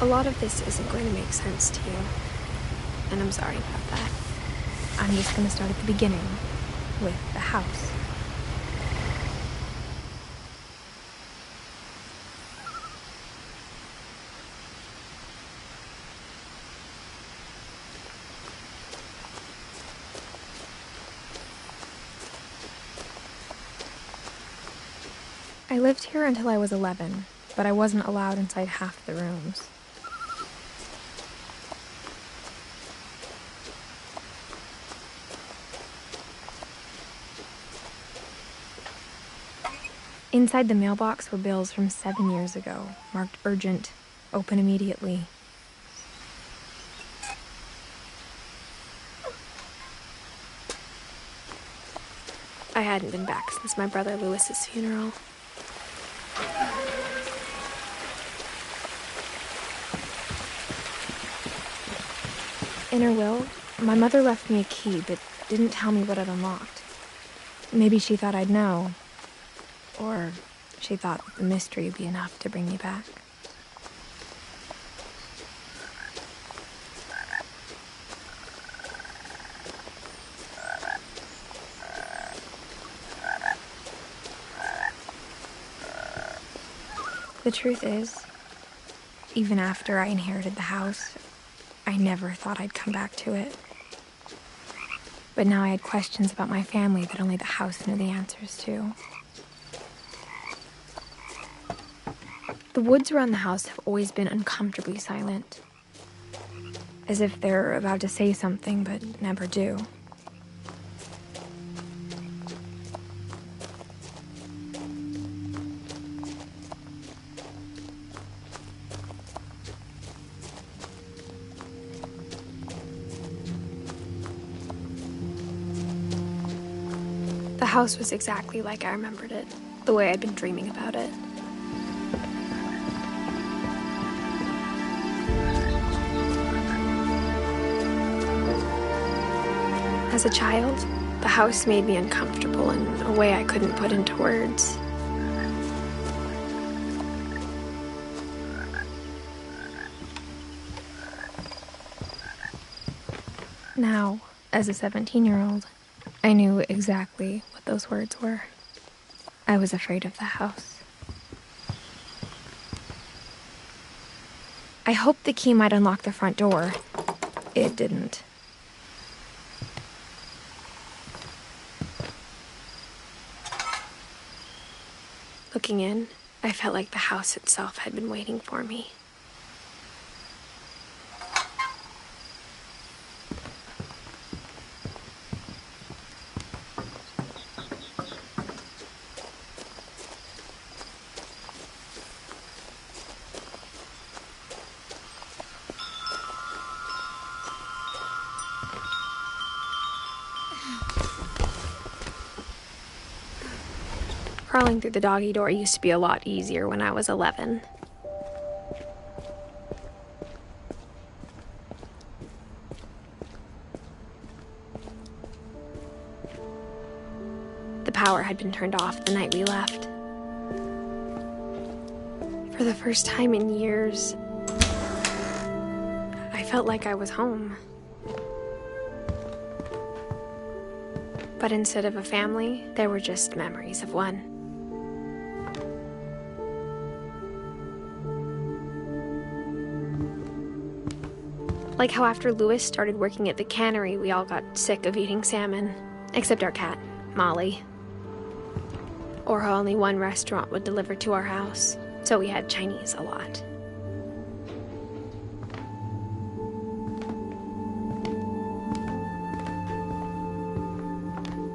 lot of this isn't going to make sense to you, and I'm sorry about that. I'm just going to start at the beginning, with the house. I lived here until I was 11, but I wasn't allowed inside half the rooms. Inside the mailbox were bills from 7 years ago, marked urgent, open immediately. I hadn't been back since my brother Lewis's funeral. In her will, my mother left me a key, but didn't tell me what it unlocked. Maybe she thought I'd know. Or she thought the mystery would be enough to bring me back. The truth is, even after I inherited the house, I never thought I'd come back to it. But now I had questions about my family that only the house knew the answers to. The woods around the house have always been uncomfortably silent, as if they're about to say something but never do. The house was exactly like I remembered it, the way I'd been dreaming about it. As a child, the house made me uncomfortable in a way I couldn't put into words. Now, as a 17-year-old, I knew exactly what those words were. I was afraid of the house. I hoped the key might unlock the front door. It didn't. Looking in, I felt like the house itself had been waiting for me. Crawling through the doggy door used to be a lot easier when I was 11. The power had been turned off the night we left. For the first time in years, I felt like I was home. But instead of a family, there were just memories of one. Like how after Lewis started working at the cannery, we all got sick of eating salmon, except our cat, Molly. Or how only one restaurant would deliver to our house, so we had Chinese a lot.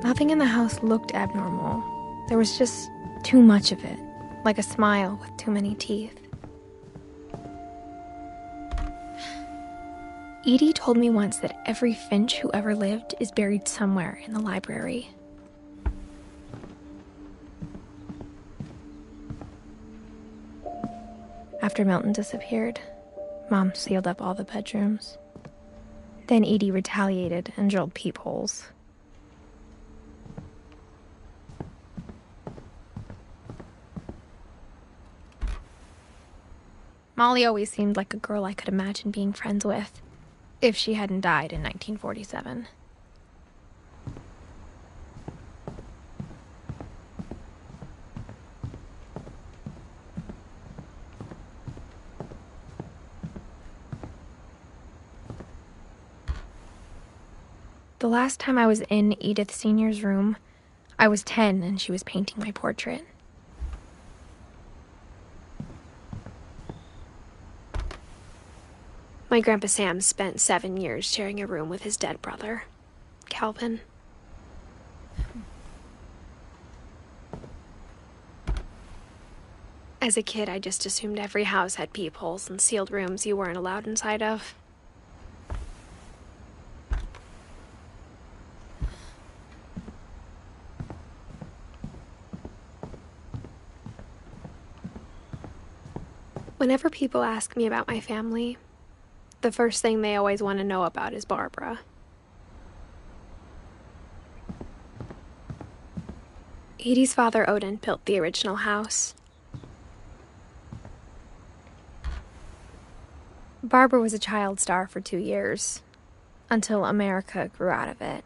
Nothing in the house looked abnormal. There was just too much of it, like a smile with too many teeth. Edie told me once that every Finch who ever lived is buried somewhere in the library. After Milton disappeared, Mom sealed up all the bedrooms. Then Edie retaliated and drilled peepholes. Molly always seemed like a girl I could imagine being friends with, if she hadn't died in 1947. The last time I was in Edith Sr.'s room, I was 10 and she was painting my portrait. My Grandpa Sam spent 7 years sharing a room with his dead brother, Calvin. As a kid, I just assumed every house had peepholes and sealed rooms you weren't allowed inside of. Whenever people ask me about my family, the first thing they always want to know about is Barbara. Edie's father, Odin, built the original house. Barbara was a child star for 2 years, until America grew out of it.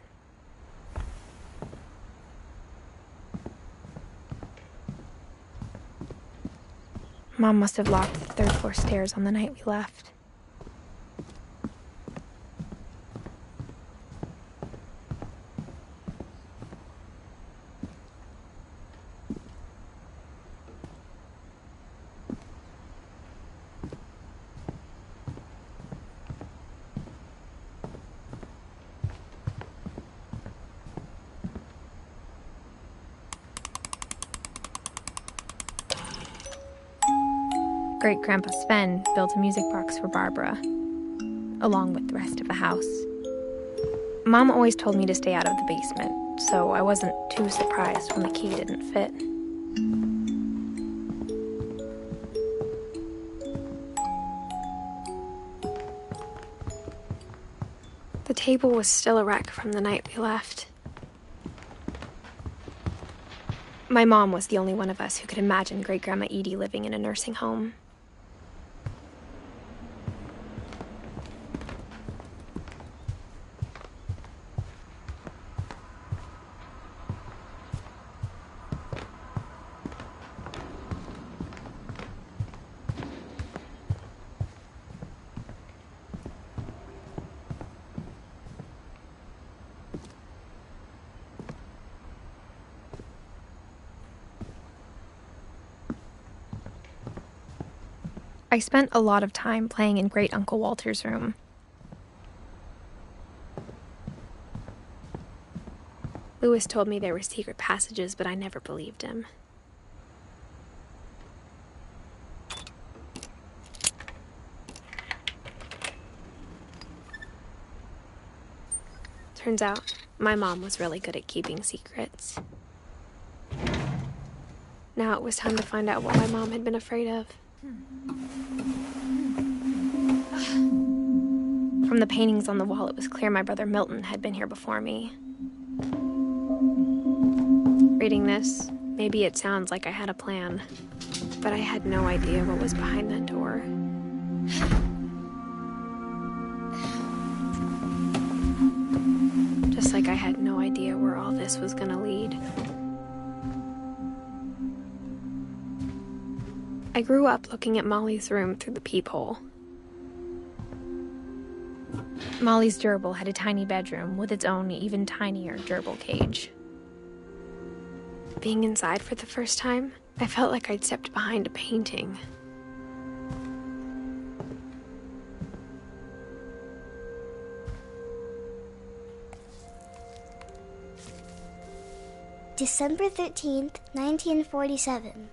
Mom must have locked the third-floor stairs on the night we left. Great-Grandpa Sven built a music box for Barbara, along with the rest of the house. Mom always told me to stay out of the basement, so I wasn't too surprised when the key didn't fit. The table was still a wreck from the night we left. My mom was the only one of us who could imagine Great-Grandma Edie living in a nursing home. I spent a lot of time playing in Great Uncle Walter's room. Lewis told me there were secret passages, but I never believed him. Turns out, my mom was really good at keeping secrets. Now it was time to find out what my mom had been afraid of. From the paintings on the wall, it was clear my brother Milton had been here before me. Reading this, maybe it sounds like I had a plan, but I had no idea what was behind that door. Just like I had no idea where all this was gonna lead. I grew up looking at Molly's room through the peephole. Molly's gerbil had a tiny bedroom with its own even tinier gerbil cage. Being inside for the first time, I felt like I'd stepped behind a painting. December 13th, 1947.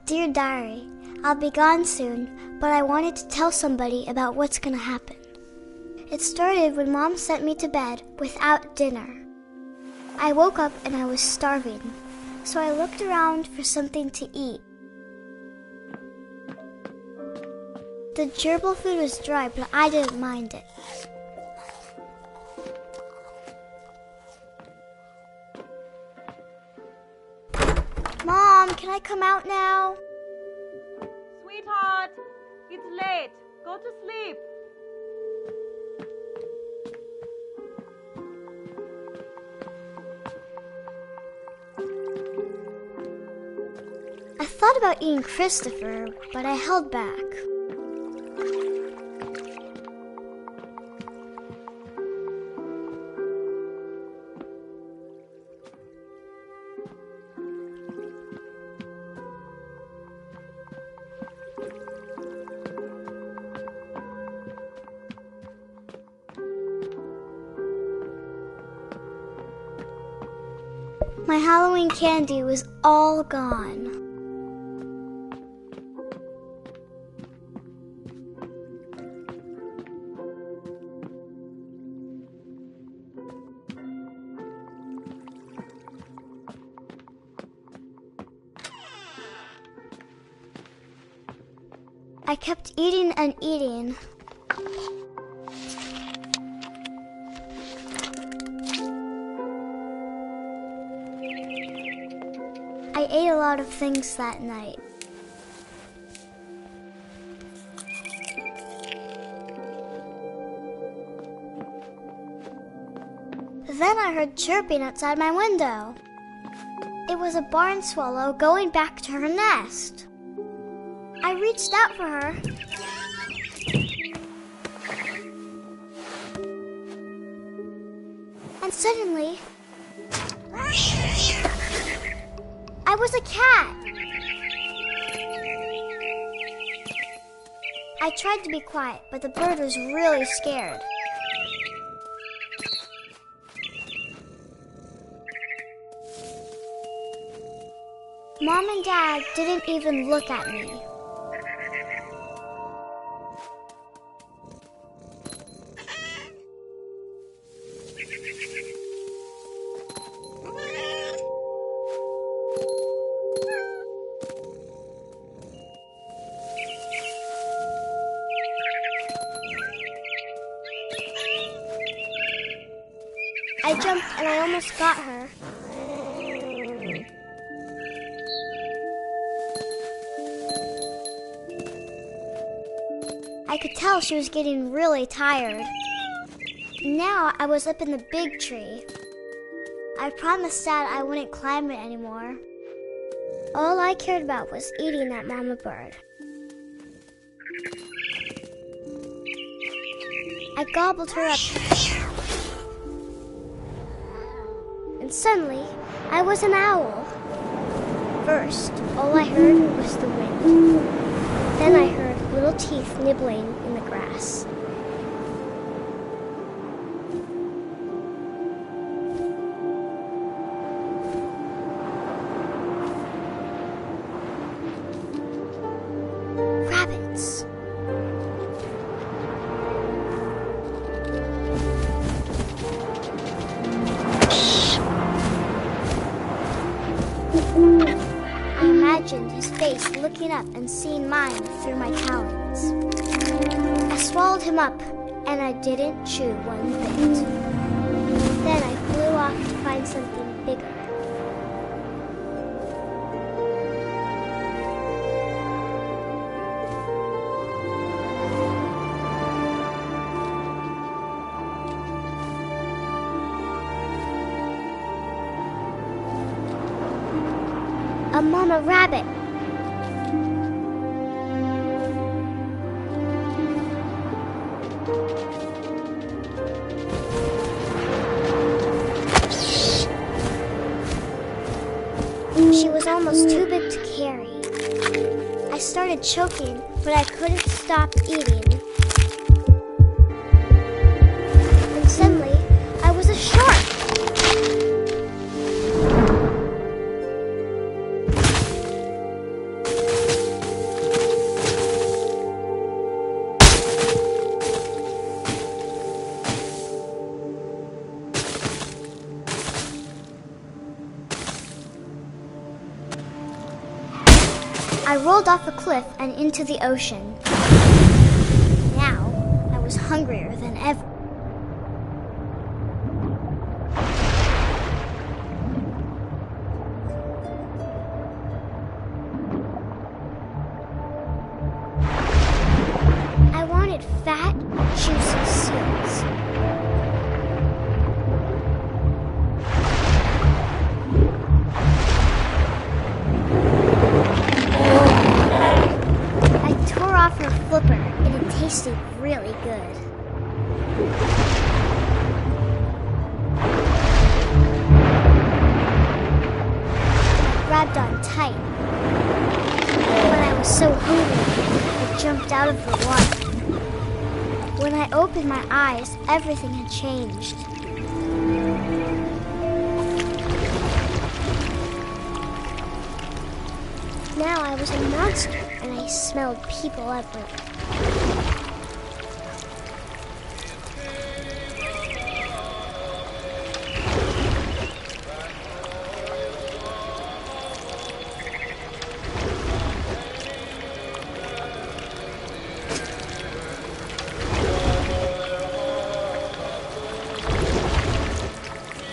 Dear Diary, I'll be gone soon, but I wanted to tell somebody about what's gonna happen. It started when Mom sent me to bed without dinner. I woke up and I was starving, so I looked around for something to eat. The gerbil food was dry, but I didn't mind it. Mom, can I come out now? Sweetheart, It's late. Go to sleep. I thought about eating Christopher, but I held back. My Halloween candy was all gone. I kept eating and eating. I ate a lot of things that night. Then I heard chirping outside my window. It was a barn swallow going back to her nest. I reached out for her. And suddenly, I was a cat. I tried to be quiet, but the bird was really scared. Mom and Dad didn't even look at me. I jumped and I almost got her. I could tell she was getting really tired. Now I was up in the big tree. I promised Dad I wouldn't climb it anymore. All I cared about was eating that mama bird. I gobbled her up. And suddenly, I was an owl. First, all I heard was the wind. Then I heard little teeth nibbling in the grass. Rabbits. I imagined his face looking up and seeing mine through my talons. I swallowed him up, and I didn't chew one bit. Then I flew off to find something bigger. A mama rabbit. She was almost too big to carry. I started choking, but I couldn't stop eating. And suddenly, I was a shark. I rolled off a cliff and into the ocean. Now, I was hungrier than ever. seals. I tore off her flipper, and it tasted really good. Grabbed on tight. But I was so hungry, I jumped out of the water. When I opened my eyes, everything had changed. Now I was a monster, and I smelled people everywhere.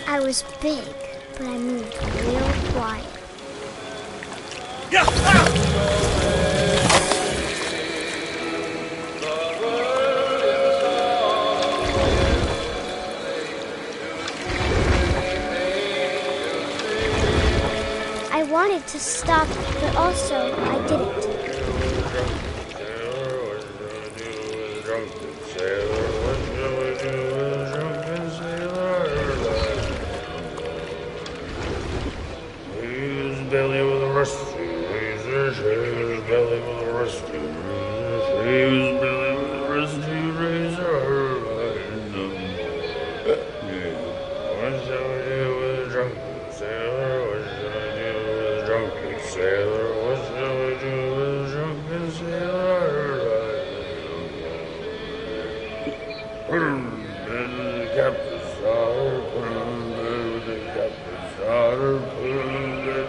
I was big, but I moved real quiet. I wanted to stop, but also I didn't. Belly with a rusty razor, his belly with a rusty razor, his belly with a rusty razor. What shall we do with a drunken sailor? What shall we do with a drunken sailor? What shall we do with a drunken sailor? Put him in the captain's daughter, put him in the captain's daughter, put him in the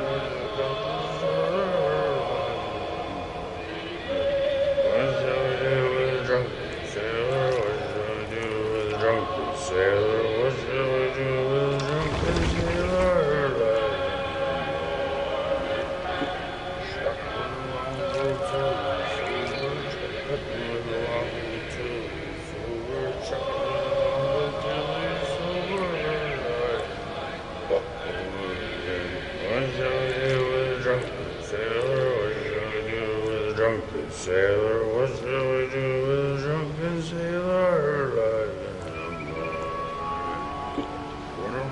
sailor, what shall we do with a drunken sailor? Shuffling along the silver, chuckling along the silver, chuckling along the silver. What shall we do with a drunken sailor? What shall we do with a drunken sailor? What shall we do with a drunken sailor?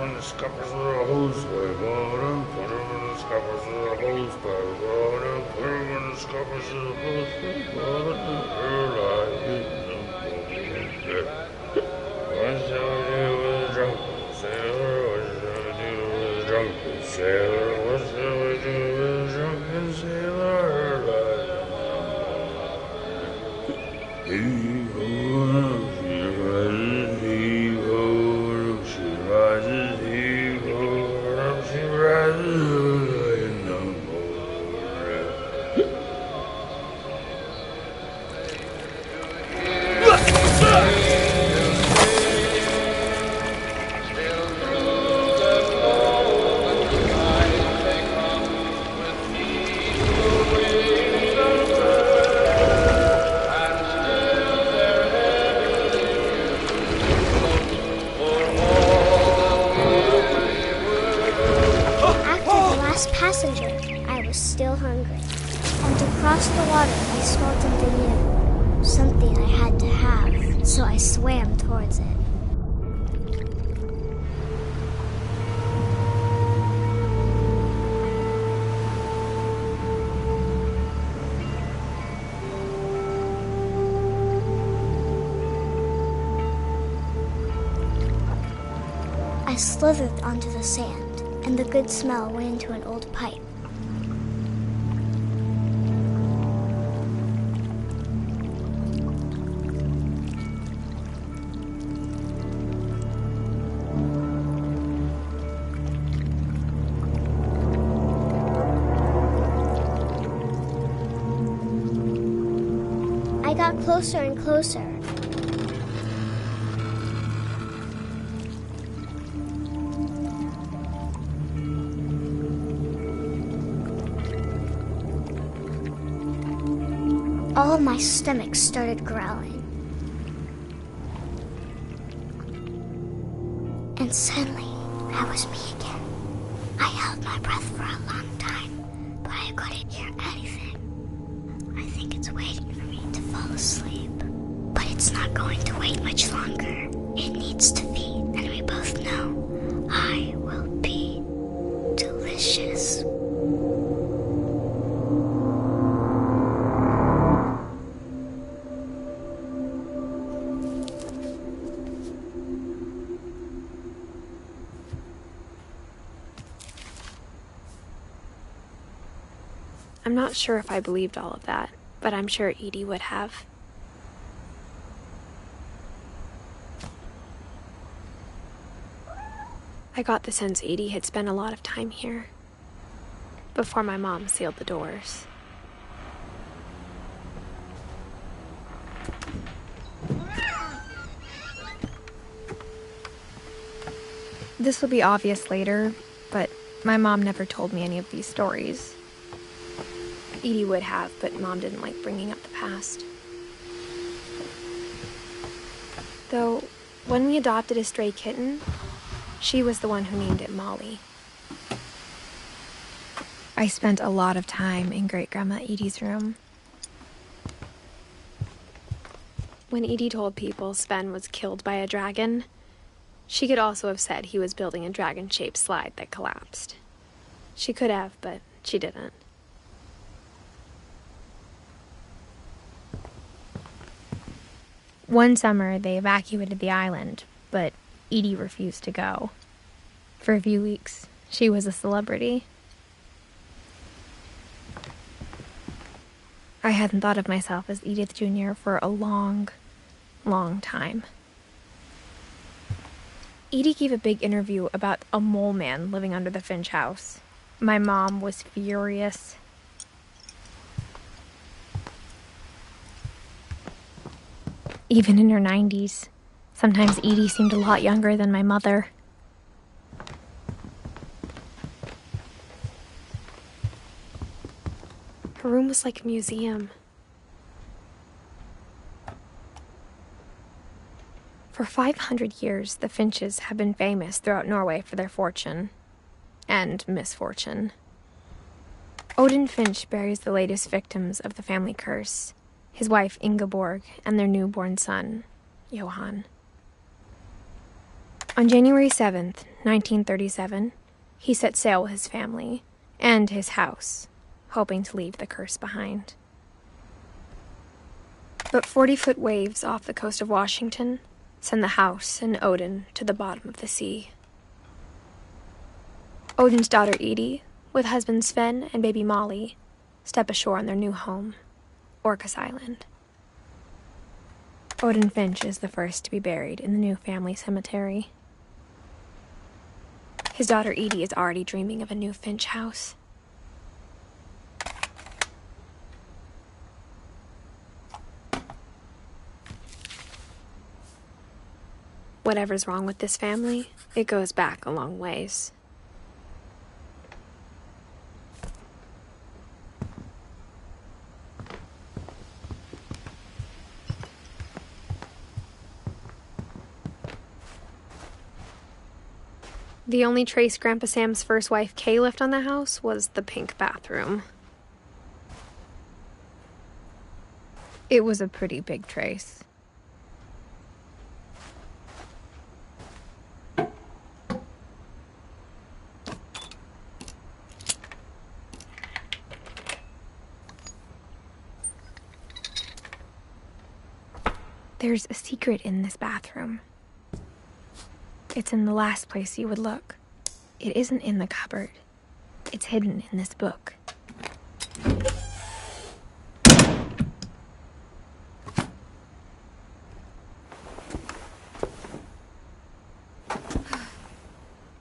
The scuppers with a hose pipe on him, put him in the scuppers with a hose pipe on him, put him in the scuppers with a hose pipe on him. What shall we do with a drunken sailor? What shall we do with a drunken sailor? What shall we do with a drunken sailor? He-ho, she rises, he-ho, she rises. Passenger, I was still hungry. And to cross the water, I smelled something new. Something I had to have, so I swam towards it. I slithered onto the sand, and the good smell went into an old pipe. I got closer and closer. All of my stomach started growling. And suddenly, I was me again. I held my breath for a long time, but I couldn't hear anything. I think it's waiting for me to fall asleep. But it's not going to wait much longer. It needs to feed, and we both know I will be delicious. I'm not sure if I believed all of that, but I'm sure Edie would have. I got the sense Edie had spent a lot of time here, before my mom sealed the doors. This will be obvious later, but my mom never told me any of these stories. Edie would have, but Mom didn't like bringing up the past. Though, when we adopted a stray kitten, she was the one who named it Molly. I spent a lot of time in Great-Grandma Edie's room. When Edie told people Sven was killed by a dragon, she could also have said he was building a dragon-shaped slide that collapsed. She could have, but she didn't. One summer, they evacuated the island, but Edie refused to go. For a few weeks, she was a celebrity. I hadn't thought of myself as Edith Jr. for a long, long time. Edie gave a big interview about a mole man living under the Finch house. My mom was furious. Even in her 90s, sometimes Edie seemed a lot younger than my mother. Her room was like a museum. For 500 years, the Finches have been famous throughout Norway for their fortune and misfortune. Odin Finch buries the latest victims of the family curse, his wife Ingeborg and their newborn son, Johan. On January 7th, 1937, he set sail with his family and his house, hoping to leave the curse behind. But 40-foot waves off the coast of Washington send the house and Odin to the bottom of the sea. Odin's daughter Edie, with husband Sven and baby Molly, step ashore on their new home, Orcas Island. Odin Finch is the first to be buried in the new family cemetery. His daughter Edie is already dreaming of a new Finch house. Whatever's wrong with this family, it goes back a long ways. The only trace Grandpa Sam's first wife Kay left on the house was the pink bathroom. It was a pretty big trace. There's a secret in this bathroom. It's in the last place you would look. It isn't in the cupboard. It's hidden in this book.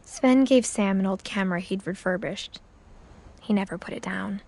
Sven gave Sam an old camera he'd refurbished. He never put it down.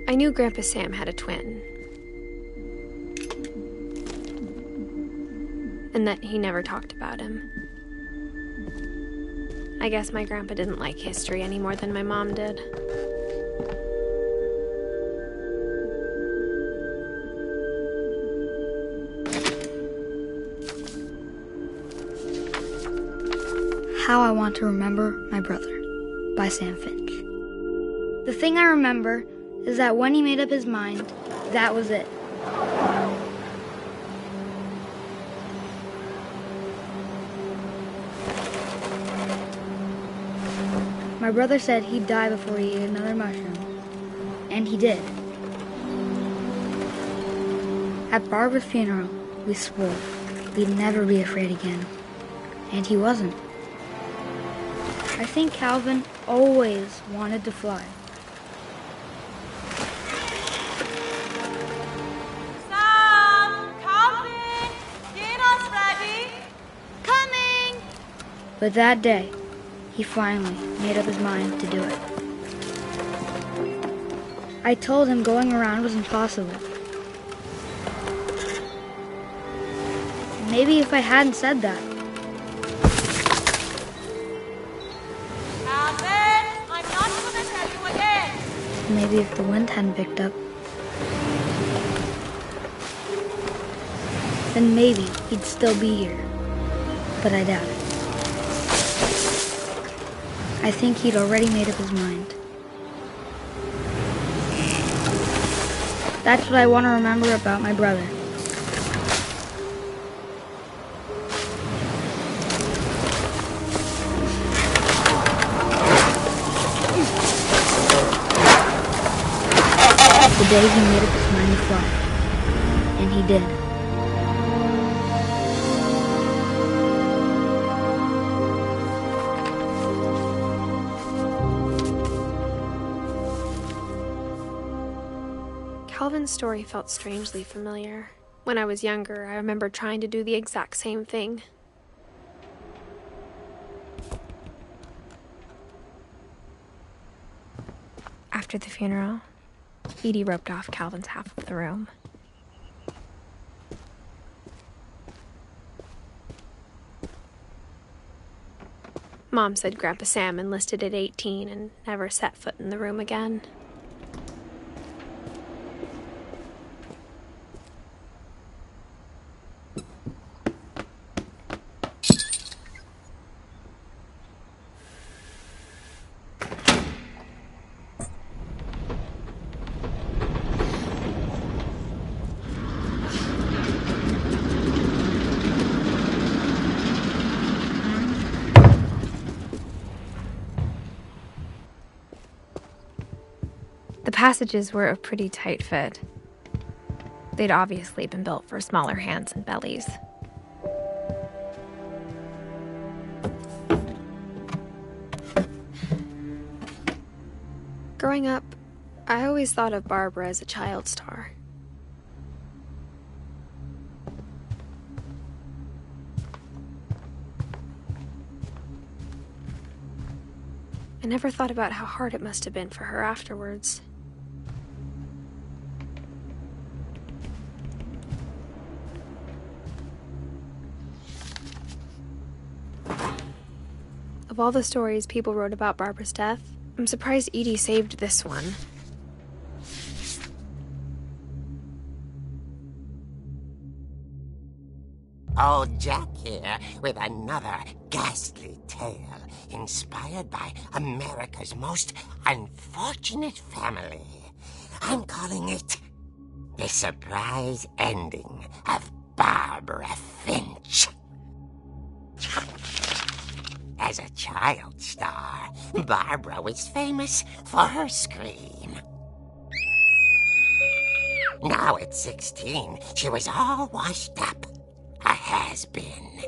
I knew Grandpa Sam had a twin, and that he never talked about him. I guess my grandpa didn't like history any more than my mom did. How I Want to Remember My Brother by Sam Finch. The thing I remember is that when he made up his mind, that was it. My brother said he'd die before he ate another mushroom, and he did. At Barbara's funeral, we swore we'd never be afraid again, and he wasn't. I think Calvin always wanted to fly. Sam! Calvin! Dinner's ready! Coming! But that day, he finally made up his mind to do it. I told him going around was impossible. Maybe if I hadn't said that, Calvin! I'm not gonna tell you again! maybe if the wind hadn't picked up, then maybe he'd still be here. But I doubt it. I think he'd already made up his mind. That's what I want to remember about my brother. The day he made up his mind to fly. And he did. Calvin's story felt strangely familiar. When I was younger, I remember trying to do the exact same thing. After the funeral, Edie roped off Calvin's half of the room. Mom said Grandpa Sam enlisted at 18 and never set foot in the room again. The passages were a pretty tight fit. They'd obviously been built for smaller hands and bellies. Growing up, I always thought of Barbara as a child star. I never thought about how hard it must have been for her afterwards. Of all the stories people wrote about Barbara's death, I'm surprised Edie saved this one. Old Jack here with another ghastly tale inspired by America's most unfortunate family. I'm calling it The Surprise Ending of Barbara Finch. As a child star, Barbara was famous for her scream. Now at 16, she was all washed up. A has-been.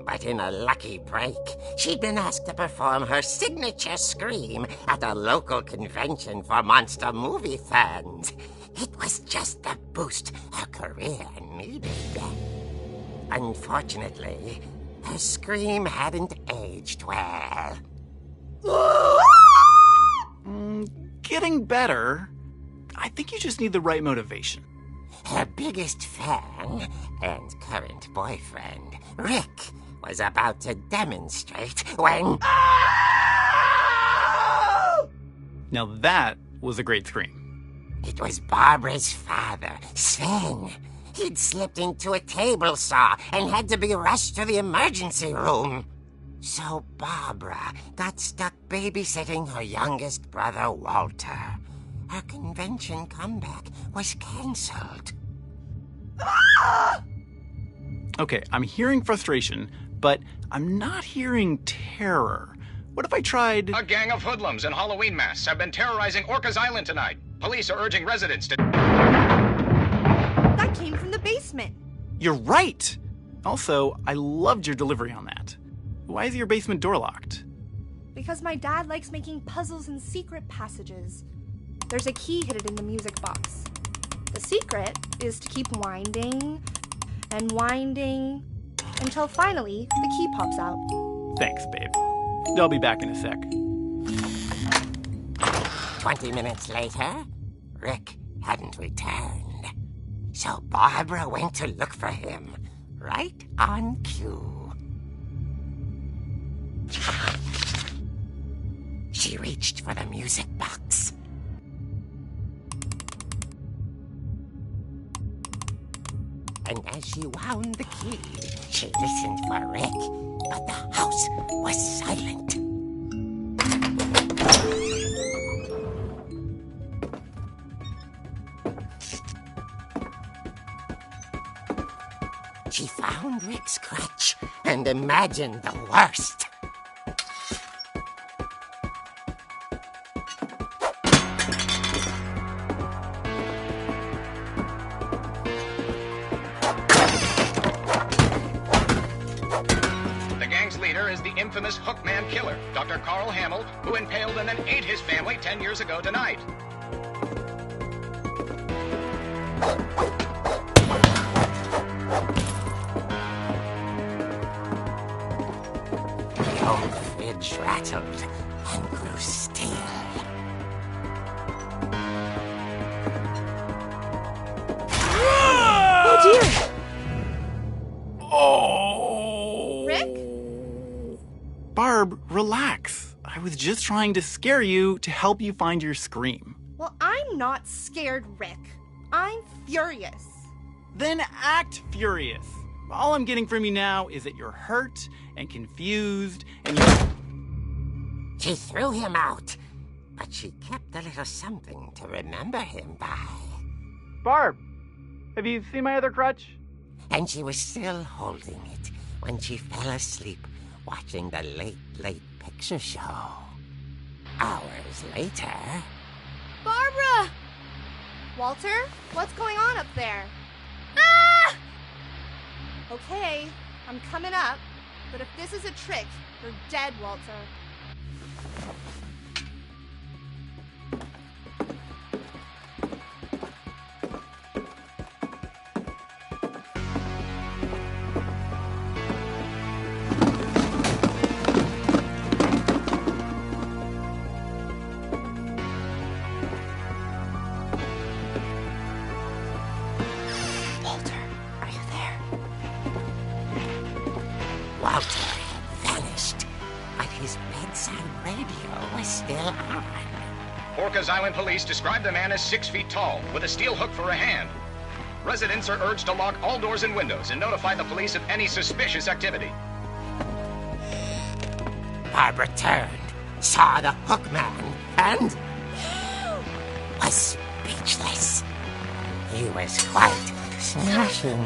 But in a lucky break, she'd been asked to perform her signature scream at a local convention for monster movie fans. It was just the boost her career needed. Unfortunately, her scream hadn't aged well. Getting better. I think you just need the right motivation. Her biggest fan and current boyfriend, Rick, was about to demonstrate when... Now that was a great scream. It was Barbara's father, Sven. He'd slipped into a table saw and had to be rushed to the emergency room. So Barbara got stuck babysitting her youngest brother, Walter. Her convention comeback was cancelled. Okay, I'm hearing frustration, but I'm not hearing terror. What if I tried... A gang of hoodlums in Halloween masks have been terrorizing Orcas Island tonight. Police are urging residents to... That came from the basement. You're right! Also, I loved your delivery on that. Why is your basement door locked? Because my dad likes making puzzles and secret passages. There's a key hidden in the music box. The secret is to keep winding and winding until finally the key pops out. Thanks, babe. I'll be back in a sec. 20 minutes later, Rick hadn't returned. So Barbara went to look for him, right on cue. She reached for the music box. And as she wound the key, she listened for Rick, but the house was silent. She found Rick's crutch and imagined the worst. The gang's leader is the infamous Hookman killer, Dr. Carl Hamill, who impaled and then ate his family 10 years ago tonight. The old fridge rattled and grew still. Oh dear! Oh! Rick? Barb, relax. I was just trying to scare you to help you find your scream. Well, I'm not scared, Rick. I'm furious. Then act furious. All I'm getting from you now is that you're hurt and confused and you... She threw him out, but she kept a little something to remember him by. Barb, have you seen my other crutch? And she was still holding it when she fell asleep watching the late picture show. Hours later... Barbara! Walter, what's going on up there? Ah! Okay, I'm coming up, but if this is a trick, you're dead, Walter. Walter had vanished, but his bedside radio was still on. Orcas Island police describe the man as 6 feet tall, with a steel hook for a hand. Residents are urged to lock all doors and windows and notify the police of any suspicious activity. Barbara turned, saw the hook man, and was speechless. He was quite smashing.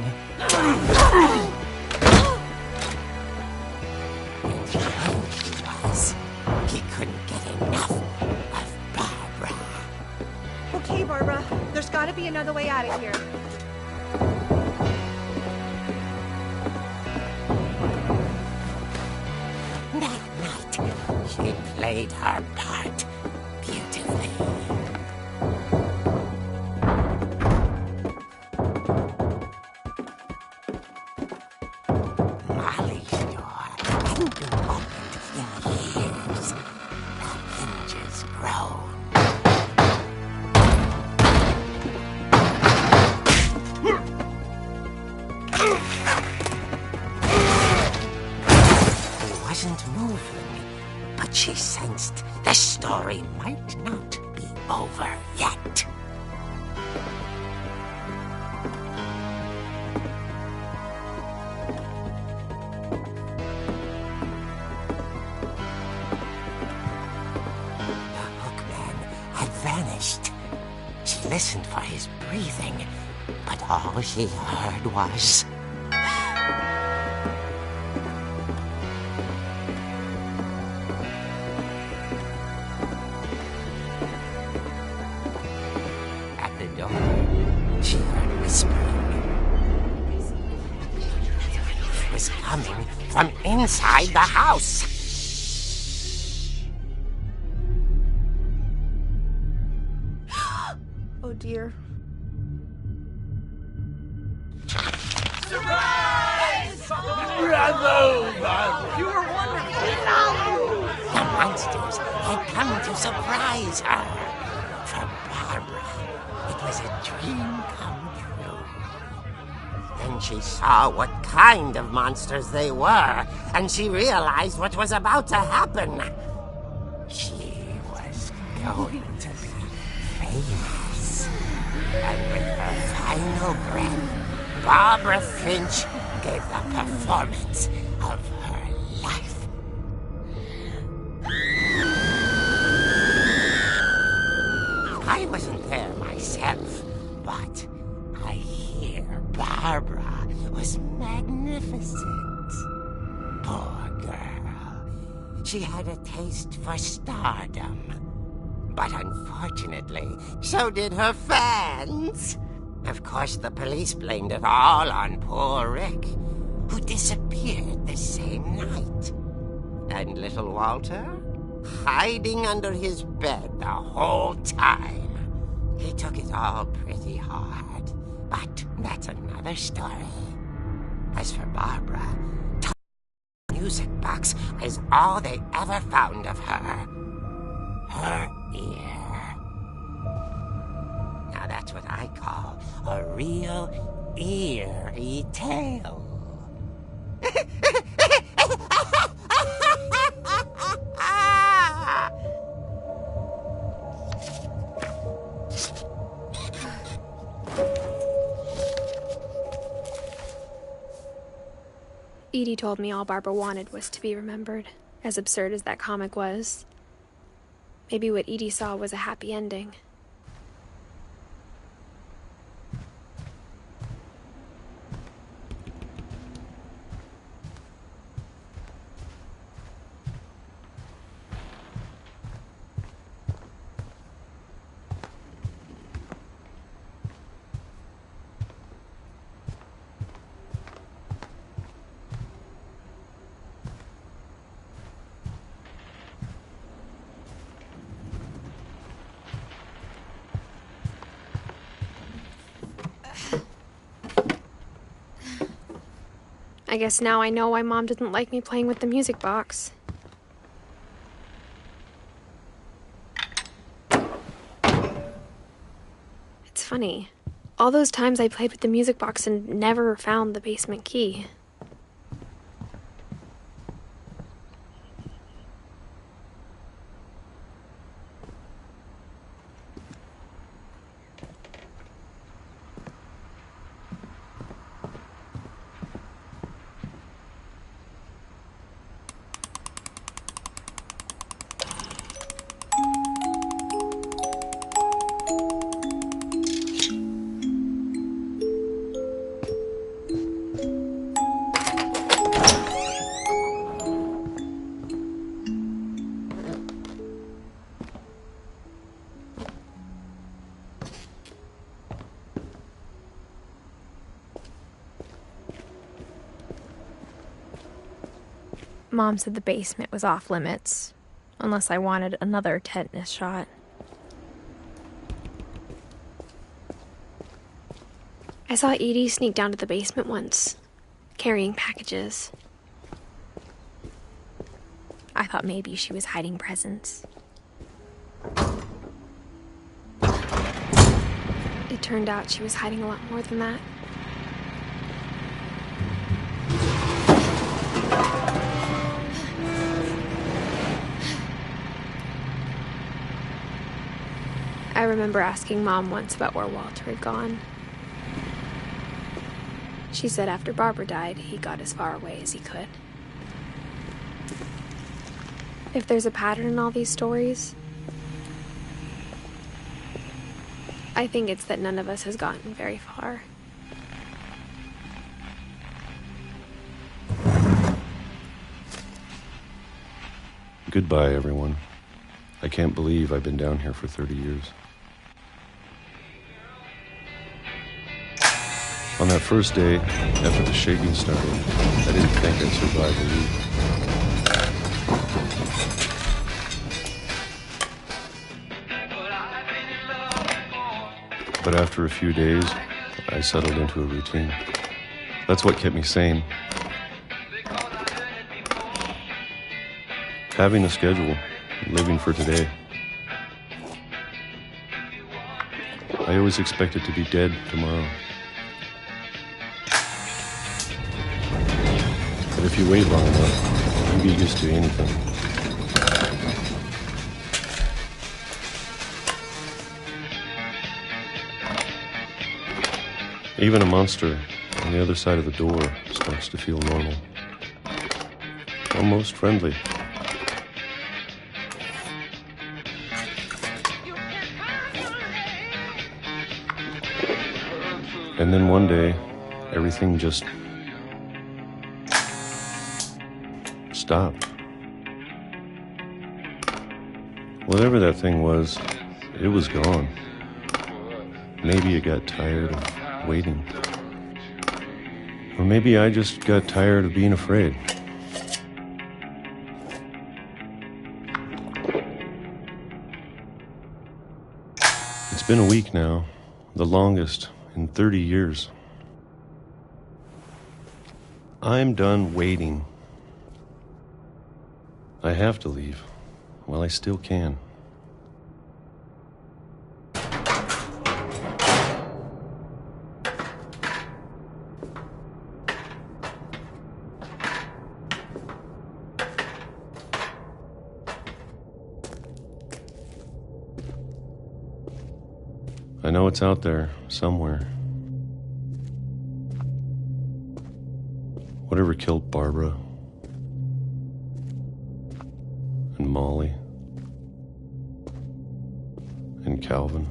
And get enough of Barbara. Okay, Barbara, there's gotta be another way out of here. That night, she played her part beautifully. Molly's door hadn't been opened in years. The hinges groaned. He wasn't moving, but she sensed the story might not be over yet. The hookman had vanished. She listened for his breathing, but all she heard was... At the door, she heard whispering. It was coming from inside the house. Oh dear. The monsters had come to surprise her. For Barbara, it was a dream come true. Then she saw what kind of monsters they were, and she realized what was about to happen. She was going to be famous. And with her final breath, Barbara Finch gave the performance of her life. I wasn't there myself, but I hear Barbara was magnificent. Poor girl. She had a taste for stardom. But unfortunately, so did her fans. Of course, the police blamed it all on poor Rick, who disappeared the same night. And little Walter, hiding under his bed the whole time. He took it all pretty hard, but that's another story. As for Barbara, the music box is all they ever found of her. Her ear. Now that's what I call a real eerie tale. Edie told me all Barbara wanted was to be remembered, as absurd as that comic was. Maybe what Edie saw was a happy ending. I guess now I know why Mom didn't like me playing with the music box. It's funny. All those times I played with the music box and never found the basement key. Mom said the basement was off limits, unless I wanted another tetanus shot. I saw Edie sneak down to the basement once, carrying packages. I thought maybe she was hiding presents. It turned out she was hiding a lot more than that. I remember asking Mom once about where Walter had gone. She said after Barbara died, he got as far away as he could. If there's a pattern in all these stories, I think it's that none of us has gotten very far. Goodbye, everyone. I can't believe I've been down here for 30 years. On that first day, after the shaking started, I didn't think I'd survive a week. But after a few days, I settled into a routine. That's what kept me sane. Having a schedule, living for today. I always expected to be dead tomorrow. But if you wait long enough, you get used to anything. Even a monster on the other side of the door starts to feel normal. Almost friendly. And then one day, everything just stopped. Whatever that thing was, it was gone. Maybe it got tired of waiting. Or maybe I just got tired of being afraid. It's been a week now, the longest in 30 years. I'm done waiting. I have to leave while I still can. I know it's out there somewhere. Whatever killed Barbara and Molly and Calvin.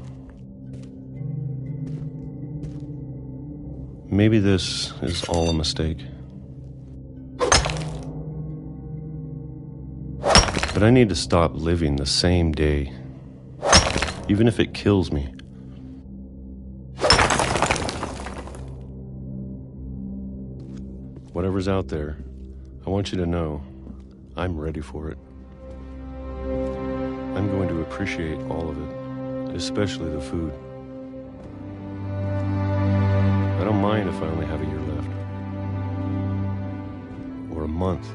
Maybe this is all a mistake. But I need to stop living the same day, even if it kills me. Whatever's out there, I want you to know I'm ready for it. I'm going to appreciate all of it, especially the food. I don't mind if I only have a year left, or a month,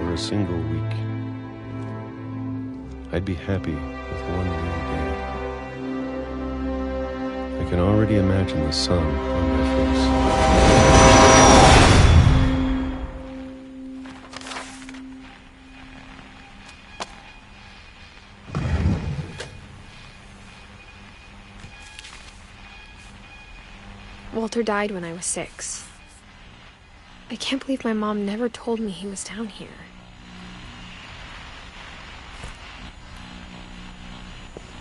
or a single week. I'd be happy with one real day. I can already imagine the sun on my face. Walter died when I was 6. I can't believe my mom never told me he was down here.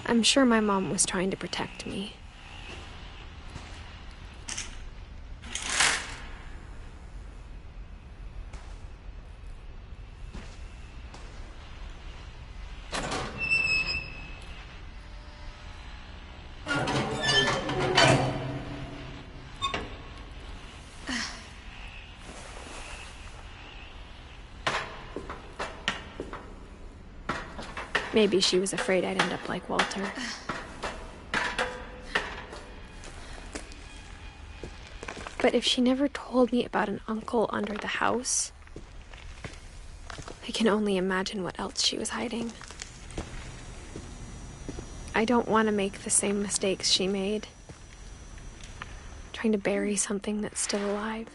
I'm sure my mom was trying to protect me. Maybe she was afraid I'd end up like Walter. But if she never told me about an uncle under the house, I can only imagine what else she was hiding. I don't want to make the same mistakes she made, trying to bury something that's still alive.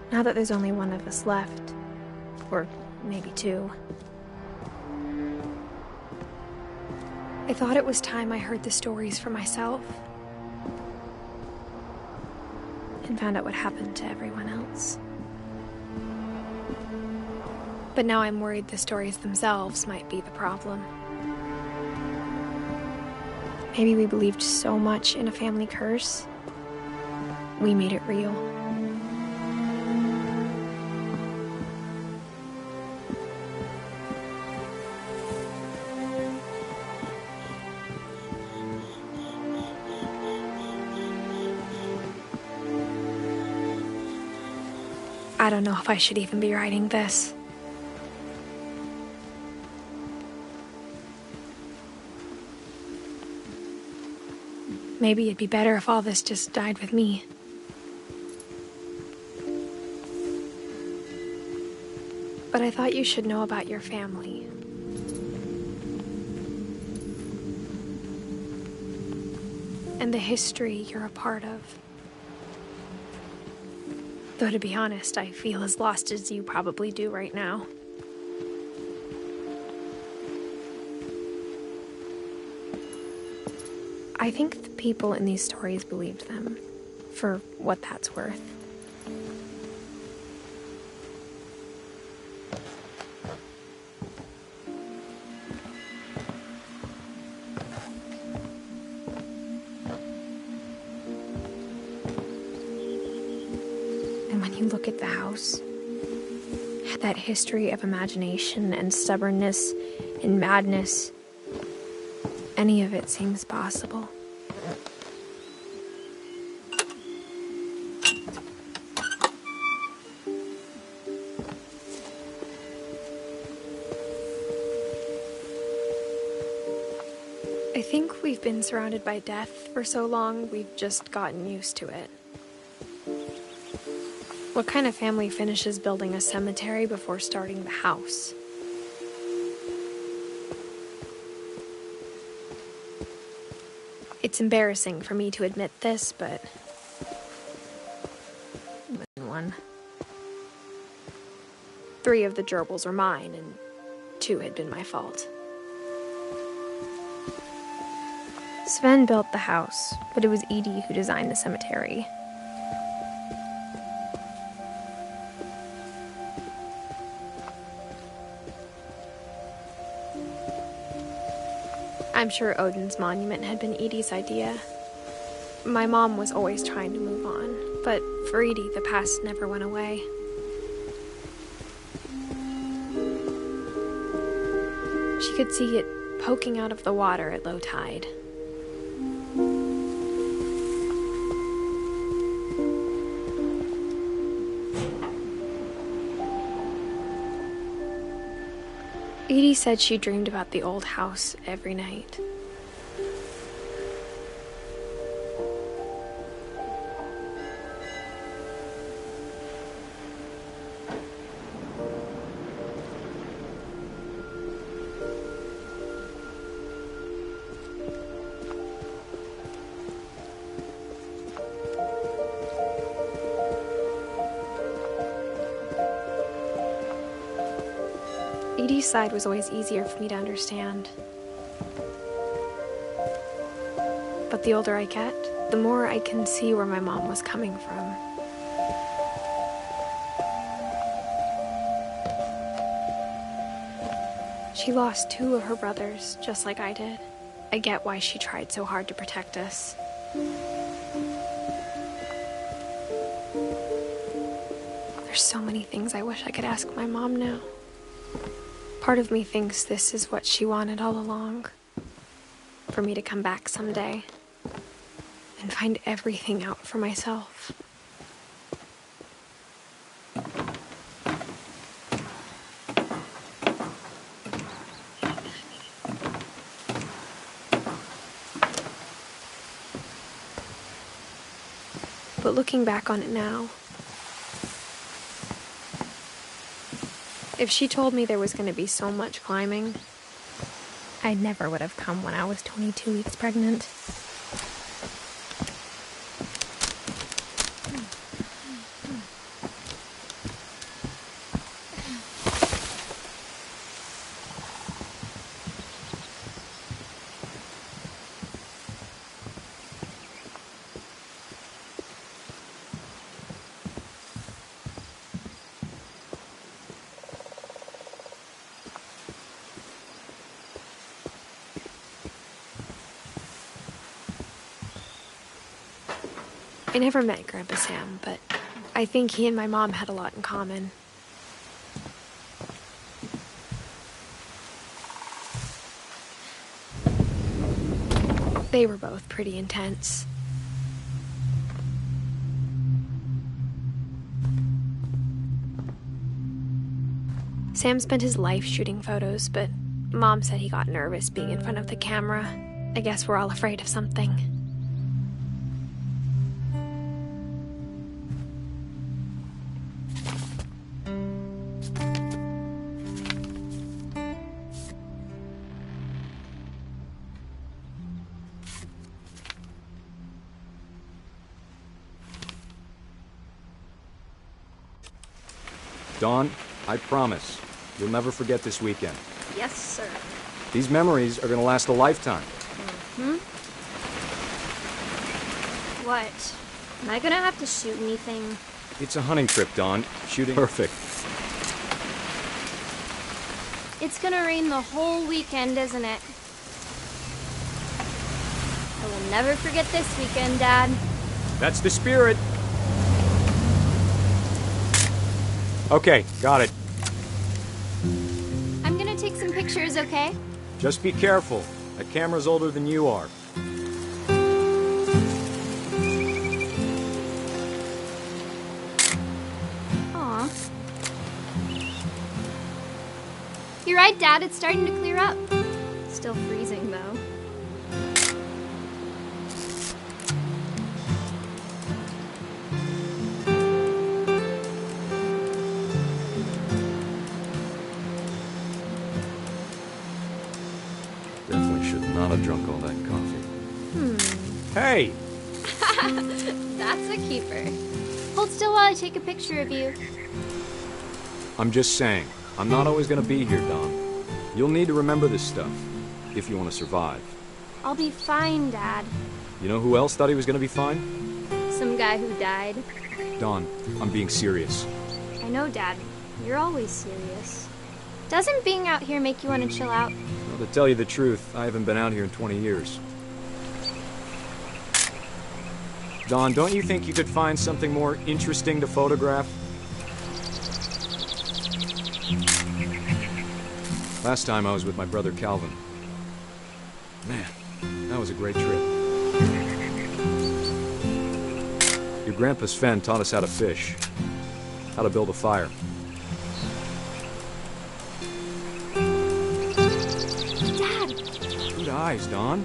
Now that there's only one of us left, or maybe two, I thought it was time I heard the stories for myself and found out what happened to everyone else. But now I'm worried the stories themselves might be the problem. Maybe we believed so much in a family curse, we made it real. I don't know if I should even be writing this. Maybe it'd be better if all this just died with me. But I thought you should know about your family. And the history you're a part of. Though to be honest, I feel as lost as you probably do right now. I think the people in these stories believed them, for what that's worth. And when you look at the house, that history of imagination and stubbornness and madness, any of it seems possible. I think we've been surrounded by death for so long, we've just gotten used to it. What kind of family finishes building a cemetery before starting the house? It's embarrassing for me to admit this, but... one. 3 of the gerbils were mine, and 2 had been my fault. Sven built the house, but it was Edie who designed the cemetery. I'm sure Odin's monument had been Edie's idea. My mom was always trying to move on, but for Edie, the past never went away. She could see it poking out of the water at low tide. Edie said she dreamed about the old house every night. Edie's side was always easier for me to understand. But the older I get, the more I can see where my mom was coming from. She lost 2 of her brothers, just like I did. I get why she tried so hard to protect us. There's so many things I wish I could ask my mom now. Part of me thinks this is what she wanted all along. For me to come back someday and find everything out for myself. looking back on it now, if she told me there was going to be so much climbing, I never would have come when I was 22 weeks pregnant. I never met Grandpa Sam, but I think he and my mom had a lot in common. They were both pretty intense. Sam spent his life shooting photos, but Mom said he got nervous being in front of the camera. I guess we're all afraid of something. Dawn, I promise, you'll never forget this weekend. Yes, sir. These memories are gonna last a lifetime. What? Am I gonna have to shoot anything? It's a hunting trip, Dawn. Shooting perfect. It's gonna rain the whole weekend, isn't it? I will never forget this weekend, Dad. That's the spirit. Okay, got it. I'm gonna take some pictures, okay? Just be careful. That camera's older than you are. Aw. You're right, Dad. It's starting to clear up. Still freezing, though. Not have drunk all that coffee. Hey! That's a keeper. Hold still while I take a picture of you. I'm just saying, I'm not always gonna be here, Dawn. You'll need to remember this stuff, if you want to survive. I'll be fine, Dad. You know who else thought he was gonna be fine? Some guy who died. Dawn, I'm being serious. I know, Dad. You're always serious. Doesn't being out here make you want to chill out? Well, to tell you the truth, I haven't been out here in 20 years. Dawn, don't you think you could find something more interesting to photograph? Last time I was with my brother Calvin. Man, that was a great trip. Your grandpa Sven taught us how to fish, how to build a fire. Eyes, Dawn.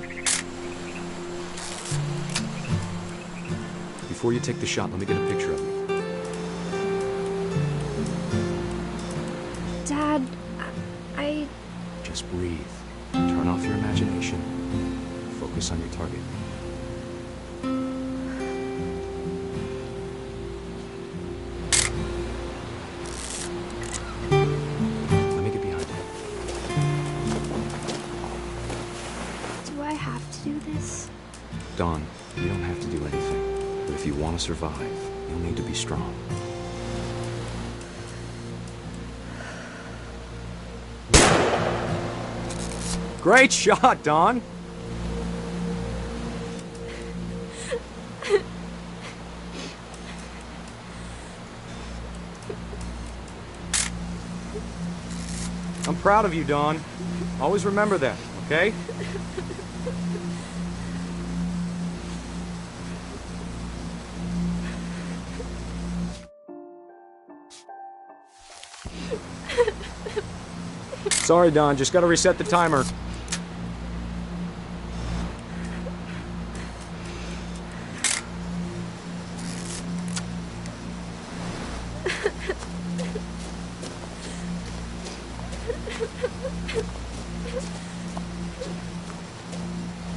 Before you take the shot, let me get a picture of you. Dad, I... Just breathe. Turn off your imagination. Focus on your target. Let me get behind you. Do I have to do this? Dawn, you don't have to do anything. But if you want to survive, you'll need to be strong. Great shot, Dawn! I'm proud of you, Dawn. Always remember that, okay? Sorry, Dawn. Just gotta reset the timer.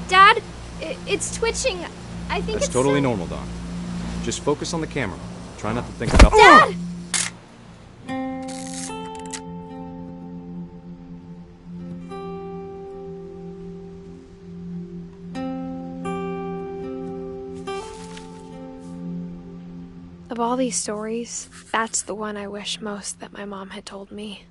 Dad, it's twitching. I think That's it's totally normal, Don. Just focus on the camera. Try not to think about... Dad! Of all these stories, that's the one I wish most that my mom had told me.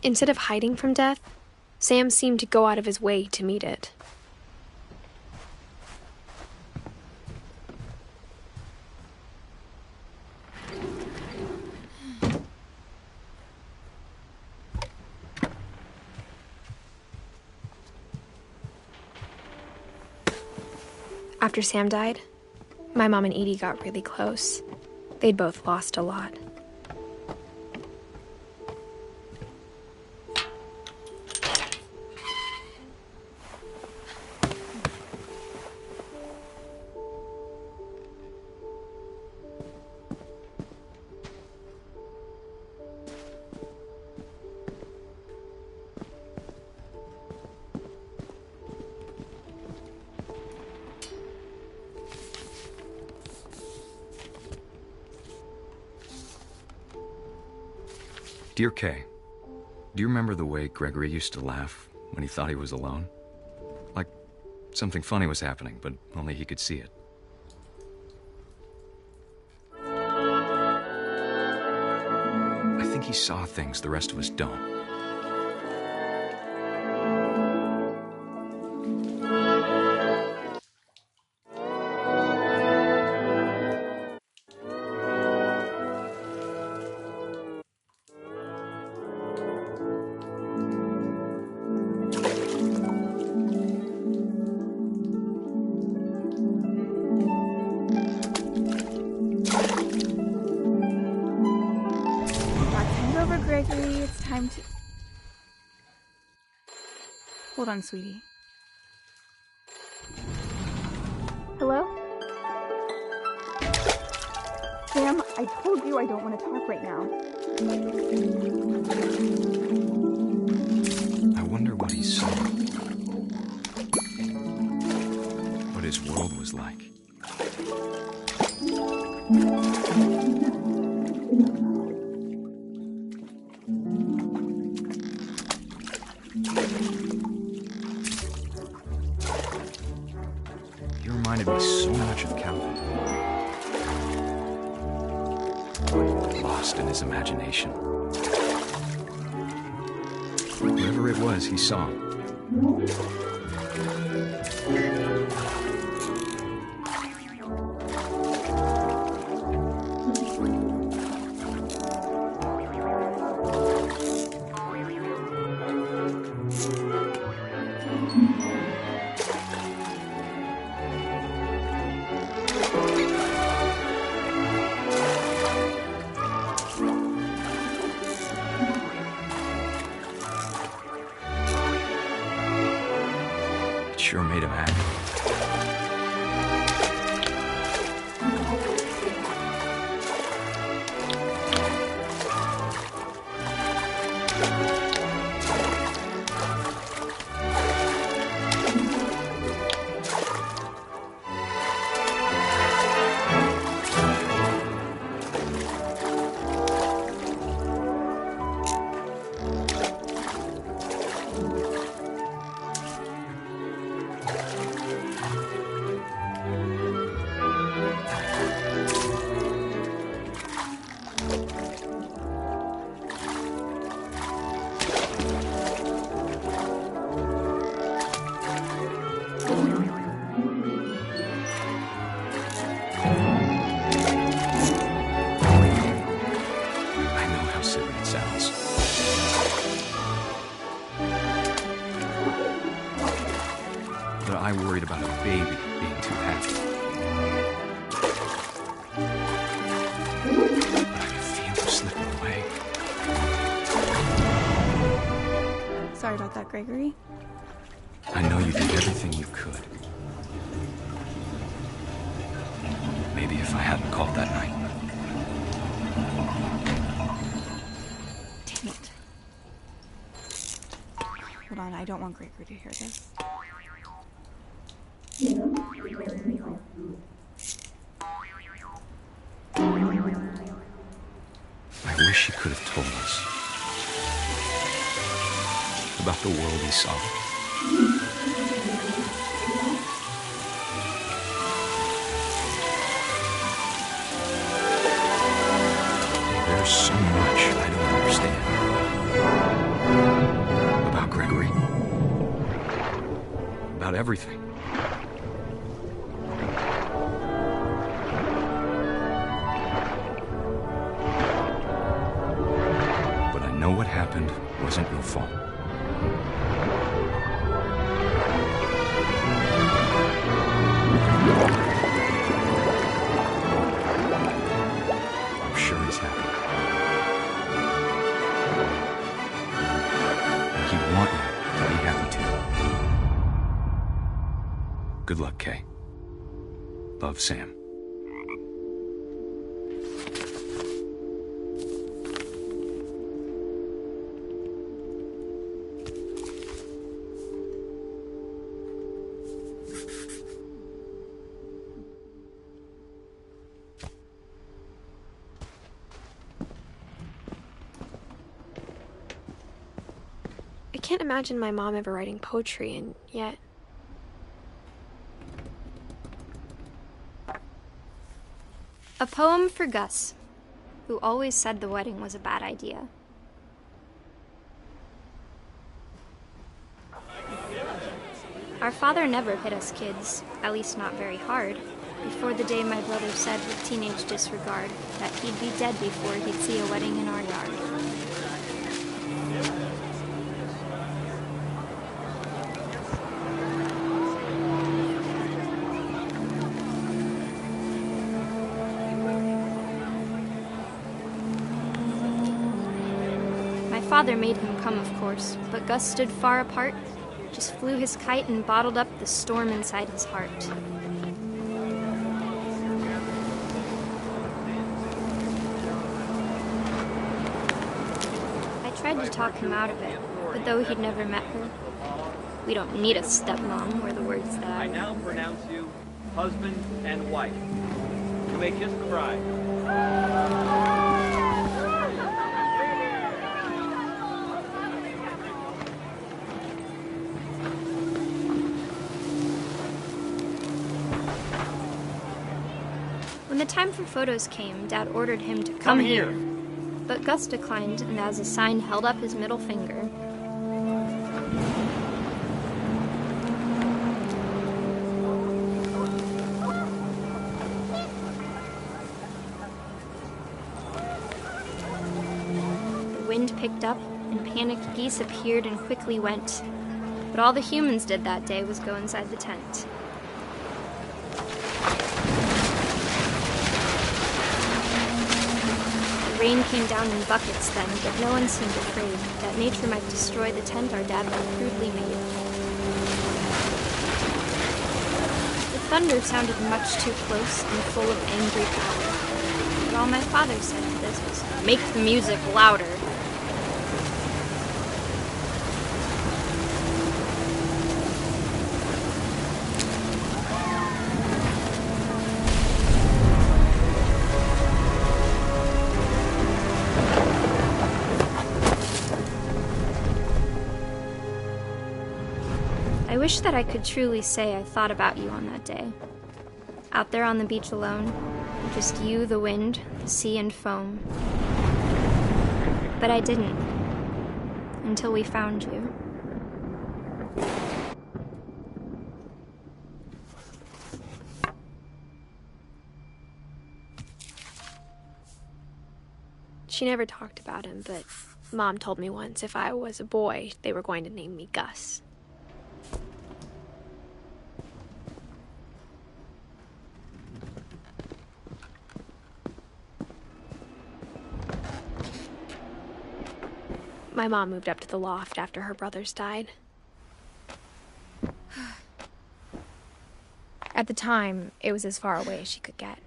Instead of hiding from death, Sam seemed to go out of his way to meet it. After Sam died, my mom and Edie got really close. They'd both lost a lot. Dear Kay, do you remember the way Gregory used to laugh when he thought he was alone? Like something funny was happening, but only he could see it. I think he saw things the rest of us don't. Gregory, it's time to... Hold on, sweetie. Hello? Sam, I told you I don't want to talk right now. I wonder what he saw. What his world was like. You reminded me so much of Calvin. Lost in his imagination. Whatever it was, he saw. Sure made him happy. I worried about a baby being too happy. But I could feel him slipping away. Sorry about that, Gregory. I know you did everything you could. Maybe if I hadn't called that night. Damn it. Hold on, I don't want Gregory to hear this. I wish he could have told us about the world he saw. There's so much I don't understand about Gregory, about everything. But I know what happened wasn't your fault. I'm sure he's happy. And he'd want you to be happy too. Good luck, Kay. Love, Sam. I can't imagine my mom ever writing poetry, and yet... A poem for Gus, who always said the wedding was a bad idea. Our father never hit us kids, at least not very hard, before the day my brother said with teenage disregard that he'd be dead before he'd see a wedding in our yard. My father made him come, of course, but Gus stood far apart, just flew his kite and bottled up the storm inside his heart. I tried to talk him out of it, but though he'd never met her, we don't need a stepmom, were the words that I now pronounce you husband and wife. You may kiss the bride. When the time for photos came, Dad ordered him to come here. But Gus declined, and as a sign held up his middle finger. The wind picked up, and panicked geese appeared and quickly went. But all the humans did that day was go inside the tent. Rain came down in buckets then, but no one seemed afraid that nature might destroy the tent our dad had crudely made. The thunder sounded much too close and full of angry power. But all my father said to this was, "Make the music louder." I wish that I could truly say I thought about you on that day. Out there on the beach alone, just you, the wind, the sea, and foam. But I didn't, until we found you. She never talked about him, but Mom told me once if I was a boy, they were going to name me Gus. My mom moved up to the loft after her brothers died. At the time, it was as far away as she could get.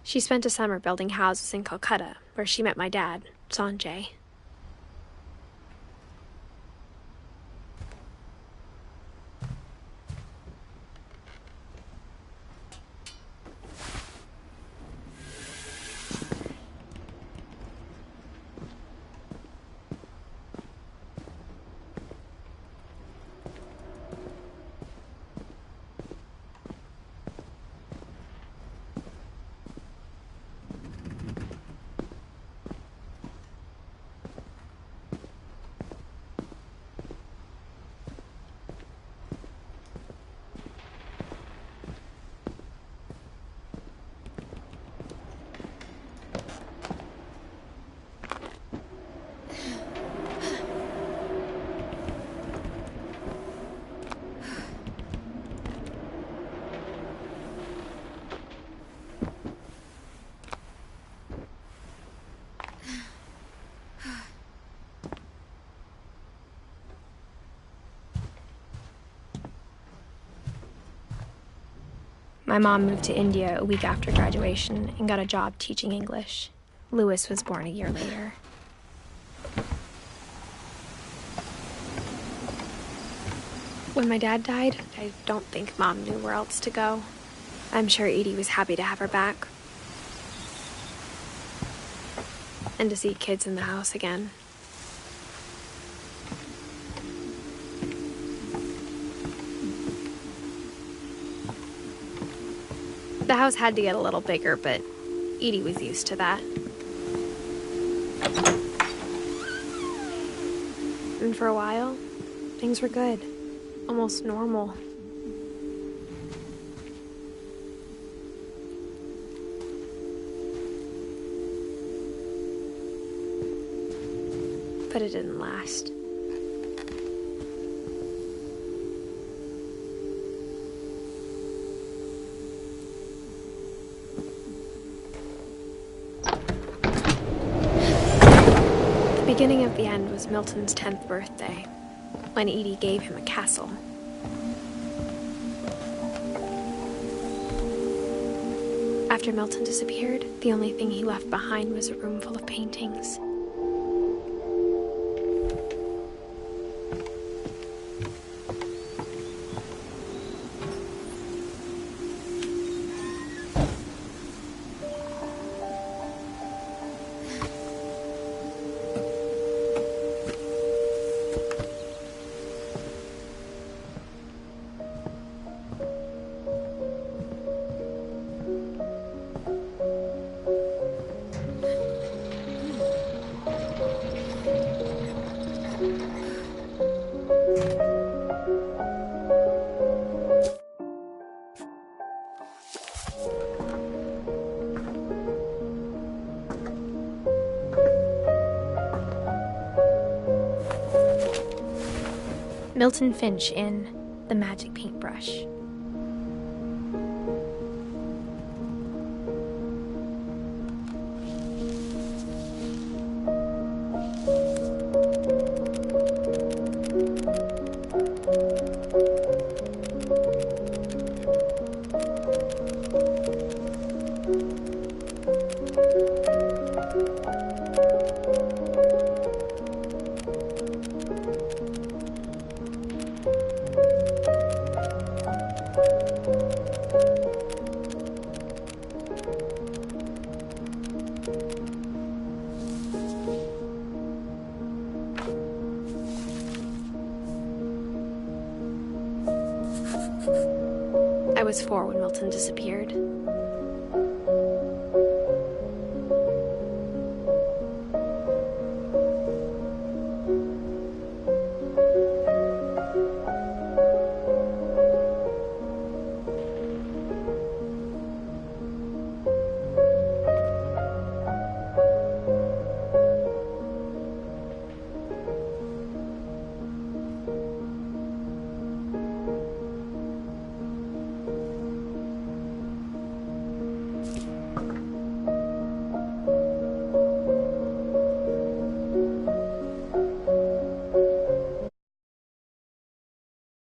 She spent a summer building houses in Calcutta, where she met my dad, Sanjay. My mom moved to India a week after graduation and got a job teaching English. Louis was born a year later. When my dad died, I don't think Mom knew where else to go. I'm sure Edie was happy to have her back. And to see kids in the house again. The house had to get a little bigger, but Edie was used to that. And for a while, things were good. Almost normal. But it didn't last. The beginning of the end was Milton's 10th birthday, when Edie gave him a castle. After Milton disappeared, the only thing he left behind was a room full of paintings. Milton Finch in The Magic Paintbrush. I was 4 when Milton disappeared.